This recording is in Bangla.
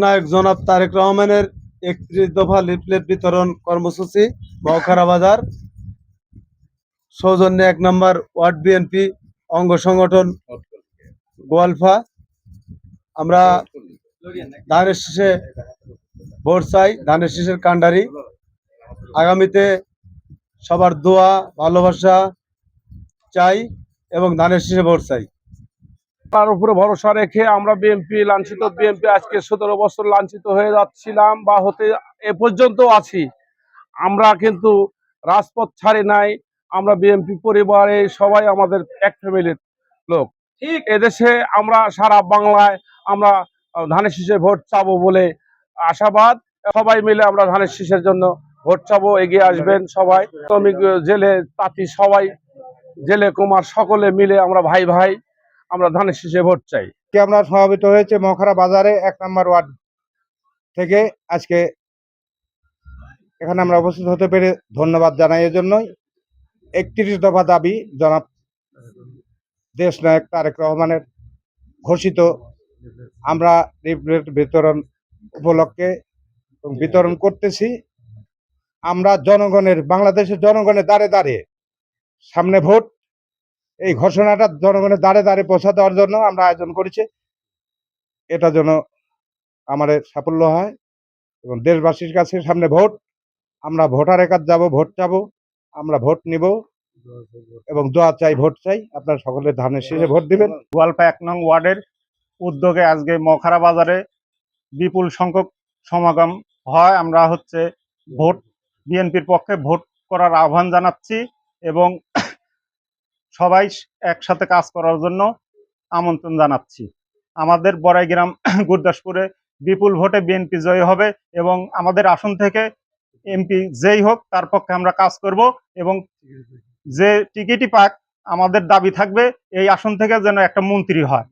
নায়ক জনাব তারেক রহমানের ৩১ দফা লিফলেট বিতরণ কর্মসূচি মৌখারা বাজার সৌজন্যে ১ নম্বর ওয়ার্ড বিএনপি অঙ্গ সংগঠন গোয়ালফা। আমরা ধানের শীষে ভোট চাই, ধানের শীষের কান্ডারি। আগামীতে সবার দোয়া ভালোবাসা চাই এবং ধানের শীষে ভোট চাই। তার উপরে ভরসা রেখে আমরা বিএনপি আজকে ১৭ বছর লাঞ্ছিত হয়ে যাচ্ছিলাম বা হতে এ পর্যন্ত আছি। আমরা কিন্তু রাজপথ ছাড়ি নাই। আমরা বিএনপি পরিবারে সবাই আমাদের এক ফ্যামিলির লোক। ঠিক এদেশে আমরা সারা বাংলায় আমরা ধানের শীষে ভোট চাবো বলে আশাবাদ। সবাই মিলে আমরা ধানের শীষের জন্য ভোট চাবো, এগিয়ে আসবেন সবাই। শ্রমিক, জেলে, তাঁতি সবাই, জেলে কুমার সকলে মিলে আমরা ভাই ভাই, আমরা ধানের শীষে ভোট চাই। আমরা সমাবেত হয়েছে মৌখারা বাজারে ১ নম্বর ওয়ার্ড থেকে। আজকে এখানে আমরা উপস্থিত হতে পেরে ধন্যবাদ জানাই। এর জন্যই ৩১ দফা দাবি জনাব দেশ নায়ক তারেক রহমানের ঘোষিত আমরা লিফলেট বিতরণ উপলক্ষে বিতরণ করতেছি। আমরা জনগণের, বাংলাদেশের জনগণের দ্বারে দ্বারে সামনে ভোট, এই ঘোষণাটা জনগণের দ্বারে দ্বারে পৌঁছা দেওয়ার জন্য আমরা আয়োজন করেছি। এটা যেন আমাদের সাফল্য হয় এবং দেশবাসীর কাছে সামনে ভোট, আমরা ভোটারের কাছে যাব, ভোট চাবো, আমরা ভোট নিব এবং দোয়া চাই, ভোট চাই। আপনারা সকলে ধানের শীষে ভোট দিবেন। গোয়ালফা ১ নং ওয়ার্ডের উদ্যোগে আজকে মৌখারা বাজারে বিপুল সংখ্যক সমাগম হয়। আমরা ভোট বিএনপির পক্ষে ভোট করার আহ্বান জানাচ্ছি এবং সবাই একসাথে কাজ করার জন্য আমন্ত্রণ জানাচ্ছি। আমাদের বড়াইগ্রাম গুরদাসপুরে বিপুল ভোটে বিএনপি জয়ী হবে এবং আমাদের আসন থেকে এমপি যেই হোক তার পক্ষে আমরা কাজ করব এবং যে টিকিটই পাক আমাদের দাবি থাকবে এই আসন থেকে যেন একটা মন্ত্রী হয়।